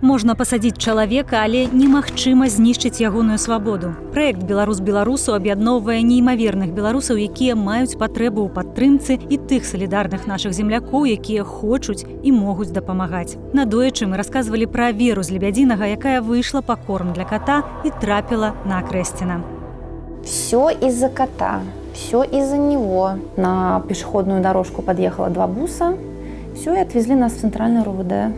Можна пасадзіць чалавека, але немагчыма знішчыць ягоную свабоду. Праект «Беларус беларусу» аб'ядноўвае неймаверных беларусаў, якія маюць патрэбу ў падтрымцы, і тых салідарных нашых землякоў, якія хочуць і могуць дапамагаць. Надоечы мы расказвалі пра Веру з Лебядзінага, якая выйшла па корм для кота і трапіла на Акрэсціна. Все из-за кота, все из-за него. На пешеходную дорожку подъехало 2 буса, все, и отвезли нас в центральное РУВД.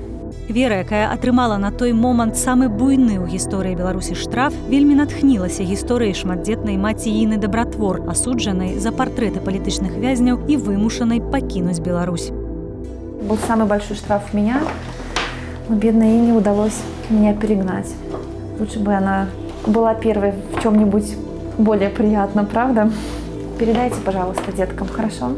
Вера, якая атрымала на той момант самы буйны ў гісторыі Беларусі штраф, вельмі натхнілася гісторыяй шматдзетнай маці Іны Дабратвор, асуджанай за партрэты палітычных вязняў і вымушанай пакінуць Беларусь. Был самый большой штраф у меня, но бедной Ине удалось меня перегнать. Лучше бы она была первой в чем-нибудь более приятном, правда? Передайте, пожалуйста, деткам, хорошо?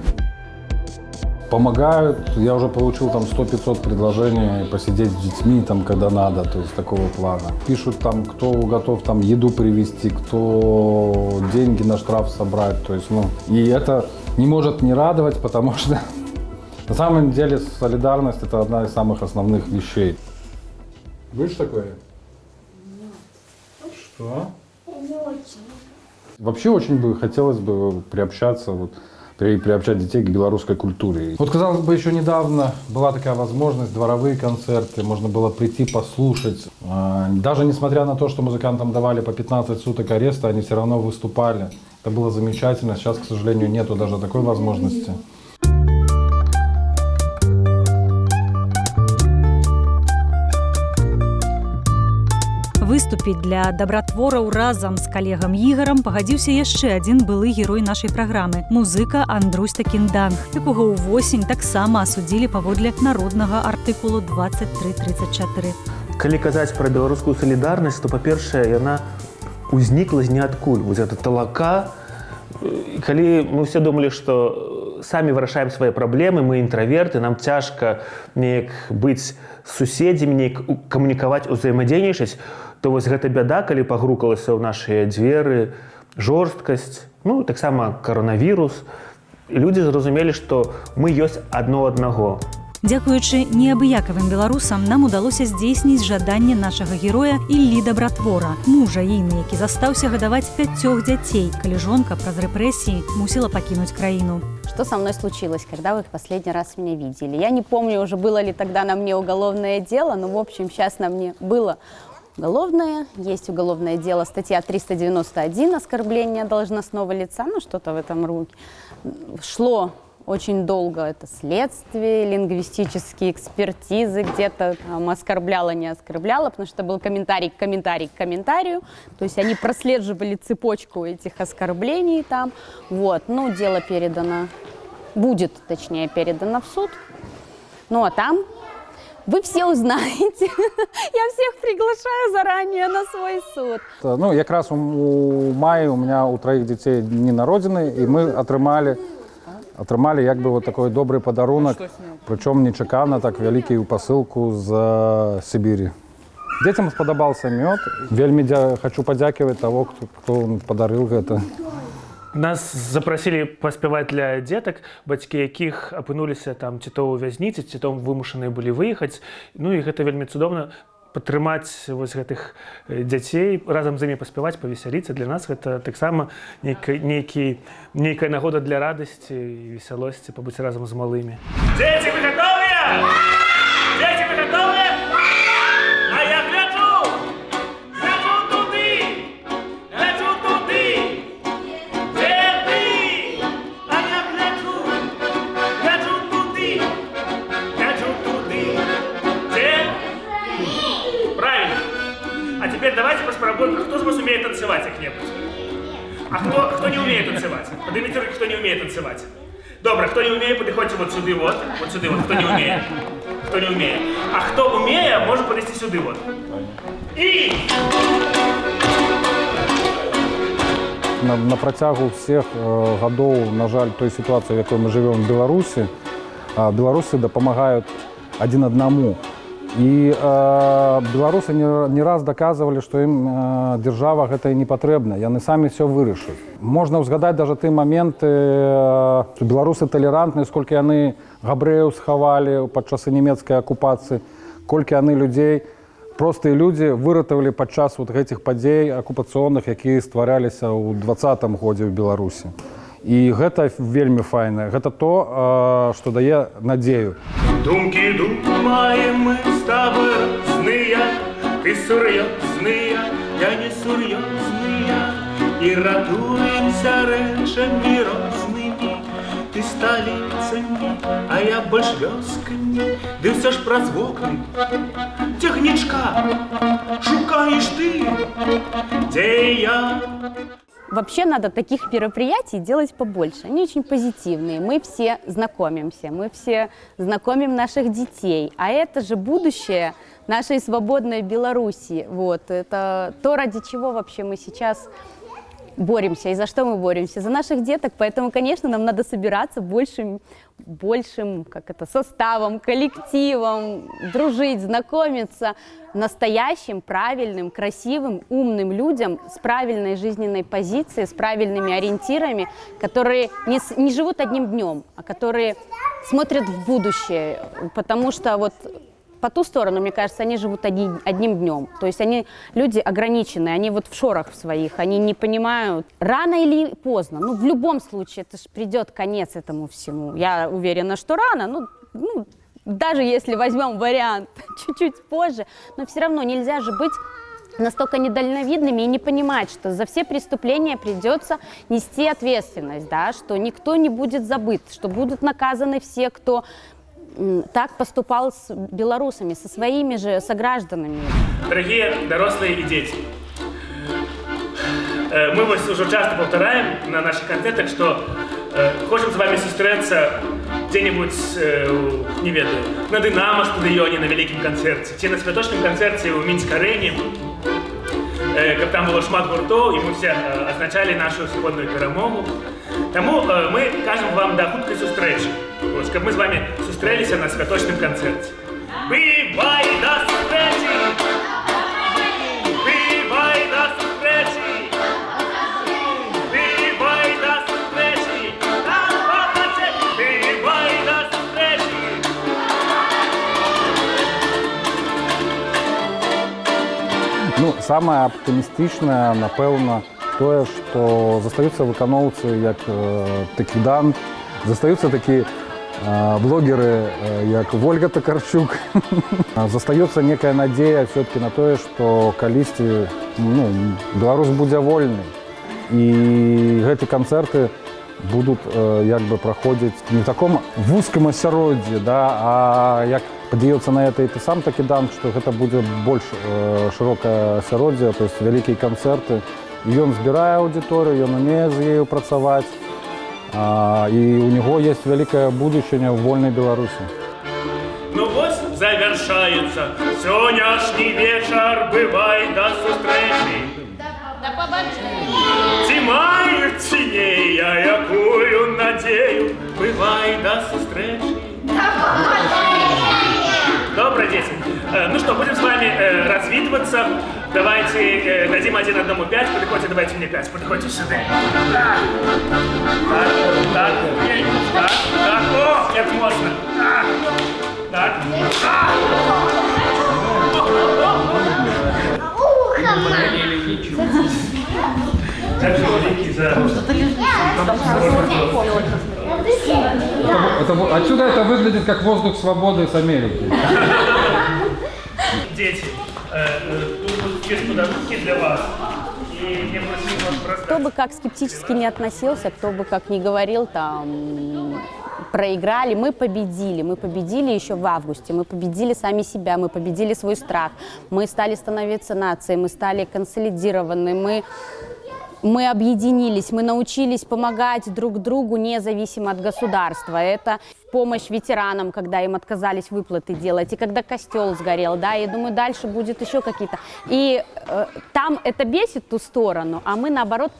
Помогают. Я уже получил там 100-500 предложений посидеть с детьми, там, когда надо, то есть такого плана. Пишут там, кто готов там еду привезти, кто деньги на штраф собрать. То есть, и это не может не радовать, потому что на самом деле солидарность – это одна из самых основных вещей. Будешь такое? Нет. Что? Не очень. Вообще очень бы хотелось бы приобщаться, приобщать детей к белорусской культуре. Вот, казалось бы, еще недавно была такая возможность, дворовые концерты, можно было прийти послушать. Даже несмотря на то, что музыкантам давали по 15 суток ареста, они все равно выступали. Это было замечательно. Сейчас, к сожалению, нету даже такой возможности. Выступіць для дабратвораў разам з калегам Ігарам пагадзіўся яшчэ адзін былы герой нашай праграмы – музыка Андрусь Такінданг, якога ўвосень таксама асудзілі паводле народнага артыкулу 2334. Калі казаць пра беларускую салідарнасць, то, па-першае, яна ўзнікла з ніадкуль. Вось гэта талака. Калі мы ўсе думалі, што самі вырашаем свае праблемы, мы інтраверты, нам цяжка неяк быць з суседзямі, неяк камунікаваць, узаемадзейнічаць, то вось гэта бяда, калі пагрукалася ў нашыя дзверы, жорсткасць, таксама каронавірус. Людзі зразумелі, што мы ёсць адно аднаго. Дзякуючы неабыякавым беларусам нам удалося здзейсніць жаданне нашага героя Іллі Дабратвора, мужа Іны, які застаўся гадаваць 5 дзяцей, калі жонка праз рэпрэсіі мусіла пакінуць краіну. Что со мной случилось, когда вы последний раз меня видели? Я не помню, уже было ли тогда на мне уголовное дело, но, в общем, сейчас на мне было уголовное, есть уголовное дело, статья 391, оскорбление должностного лица, что-то в этом роде. Шло очень долго это следствие, лингвистические экспертизы, где-то там оскорбляла, не оскорбляла, потому что был комментарий к комментарию. То есть они прослеживали цепочку этих оскорблений там. Дело передано, будет, точнее, передано в суд. А там вы все узнаете. Я всех приглашаю заранее на свой суд. Якраз у маі у меня у 3 дзяцей дні народзіны, і мы атрымалі такой добрый подарунок, причем нечаканно, так вялікую посылку з Сибири. Детям сподобался мед. Вельмі хочу подякивать того, кто подарил это. Нас запросили паспяваць для дзетак, бацькі якіх апынуліся там ці то ў вязніцы, ці то вымушаныя былі выехаць. І гэта вельмі цудоўна падтрымаць вось гэтых дзяцей, разам з імі паспяваць, павесяліцца. Для нас гэта таксама нейкая нагода для радасці і весялосці пабыць разам з малымі. Дзеці, вы гатовыя? Дзеці, вы гатовыя? А я гляджу! Гляджу туды! Гляджу туды! Дзе ты? А я гляджу! Гляджу туды! Гляджу туды! Дзе? Правильно. А теперь давайте попробуем, кто из вас умеет танцевать как-нибудь? А кто не умеет танцевать? Поднимите руки, кто не умеет танцевать. Добре, кто не умеет, подходите вот сюда, вот сюда, кто не умеет. Кто не умеет. А кто умеет, может подойти сюда, вот. И... На працягу всех гадоў, на жаль, той ситуации, в якой мы живем в Беларуси, белорусы дапамагают один одному. И белорусы не раз доказывали, что им держава гэта не патрэбна, яны самі все вырашаць. Можна ўзгадаць даже ты моменты, что белорусы толерантныя, сколько яны габрэяў схавалі пад часы нямецкай акупацыі, колькі яны людзей простыя людзі выратавалі падчас вот гэтых падзей акупацыйных, якія ствараліся ў 20-м годзе ў Беларусі. І гэта вельмі файна. Гэта то, што дае надзею. Думки думаем мы с тобой разные, ты сур'ёзные, я не сур'ёзные, и радуемся рэчамі рознымі. Ты столицами, а я больше вёсками, ды все ж праз вокны техничка шукаешь ты, где я. Вообще надо таких мероприятий делать побольше. Они очень позитивные. Мы все знакомимся, мы все знакомим наших детей. А это же будущее нашей свободной Беларуси. Вот. Это то, ради чего вообще мы сейчас боремся. И за что мы боремся? За наших деток. Поэтому, конечно, нам надо собираться большим составом, коллективом, дружить, знакомиться настоящим, правильным, красивым, умным людям с правильной жизненной позицией, с правильными ориентирами, которые не живут одним днем, а которые смотрят в будущее. Потому что вот по ту сторону, мне кажется, они живут одним днем. То есть они люди ограниченные, они вот в шорах своих, они не понимают. Рано или поздно, в любом случае, это же придет конец этому всему. Я уверена, что рано, даже если возьмем вариант чуть-чуть позже, но все равно нельзя же быть настолько недальновидными и не понимать, что за все преступления придется нести ответственность, да, что никто не будет забыт, что будут наказаны все, кто так поступал с белорусами, со своими же согражданами. Дорогие взрослые и дети, мы уже часто повторяем на наших концертах, что хочем с вами встретиться где-нибудь, не ведаю, на Динамо стадионе на великом концерте, чи на святочном концерте в Мінськ-арені, как там было шмат гуртов, и мы все отмечали нашу свободную перемогу. Тому мы кажем вам до хуткой зустрічі, щоб ми з вами зустрілися на святочному концерті. Бывай до зустрічі! Бывай до зустрічі! Бывай до зустрічі! Бывай до зустрічі! Самае аптымістычнае, напэўна, тое, што застаюцца выканаўцы, як Такідан, застаюцца такія блогеры, як Вольга Токарчук. Застаецца некая надзея все-таки на тое, што калісьці Беларусь будзе вольны. І гэты канцэрты будуць праходзіць не в таком вузком асяроддзі, а як падаецца на это і ты сам Такідан, што гэта будзе больш шырокае асяроддзе, то есть вялікія канцэрты. Ён збірае аўдыторыю, ён умее з ею працаваць, і у него есть вялікае будучыня ў вольнай Беларусі. Вот завершается сённяшний вечер, бывай до встречи. До побачення. Ці маю цінея, якую надею, бывай до встречи. Добро, дети. Ну что, будем с вами развитываться. Давайте дадим один одному 5. Подходите, давайте мне 5. Подходите сюда. Так. О, это можно. Так. Отсюда это выглядит как воздух свободы с Америки. Дети, тут есть подарки для вас. И я просил вас просто... Кто бы как скептически не относился, кто бы как ни говорил, там, проиграли, мы победили еще в августе, мы победили сами себя, мы победили свой страх, мы стали становиться нацией, мы стали консолидированы, мы объединились, мы научились помогать друг другу независимо от государства. Это помощь ветеранам, когда им отказались выплаты делать, и когда костел сгорел, да, я думаю, дальше будет еще какие-то. И там это бесит ту сторону, а мы, наоборот,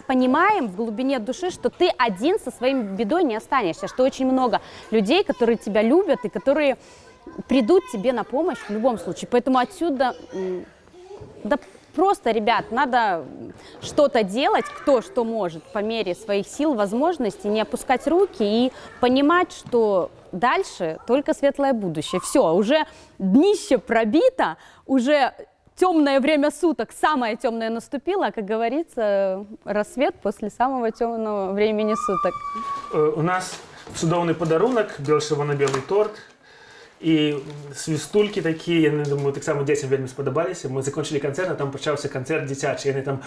понимаем в глубине души, что ты один со своей бедой не останешься, что очень много людей, которые тебя любят и которые придут тебе на помощь в любом случае. Поэтому отсюда... Да, просто, ребят, надо что-то делать, кто что может, по мере своих сил, возможностей, не опускать руки и понимать, что дальше только светлое будущее. Все, уже днище пробито, уже темное время суток, самое темное наступило, а, как говорится, рассвет после самого темного времени суток. У нас цудоўны подарунок, бело-червоно-белый торт и свистульки такие, я думаю, так само детям вельмі сподобались. Мы закончили концерт, а там почался концерт дзіцячы, яны там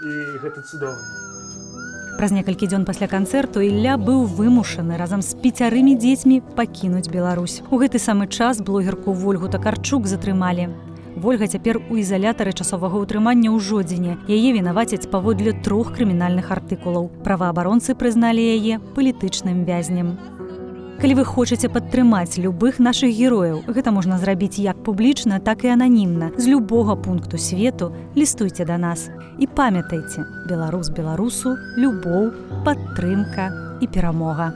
и гэта цудоўна. Праз некалькі дзён пасля канцэрту Ілля быў вымушаны разам з 5 дзецьмі пакінуць Беларусь. У гэты самы час блогерку Вольгу Такарчук затрымалі. Вольга цяпер у ізалятары часовага ўтрымання ў Жодзіне. Яе вінавацяць паводле 3 крымінальных артыкулаў. Праваабаронцы прызналі яе палітычным вязнем. Калі вы хочаце падтрымаць любых нашых герояў, гэта можна зрабіць як публічна, так і ананімна. З любога пункту свету лістуйце да нас. І памятайце, беларус беларусу, любоў, падтрымка і перамога.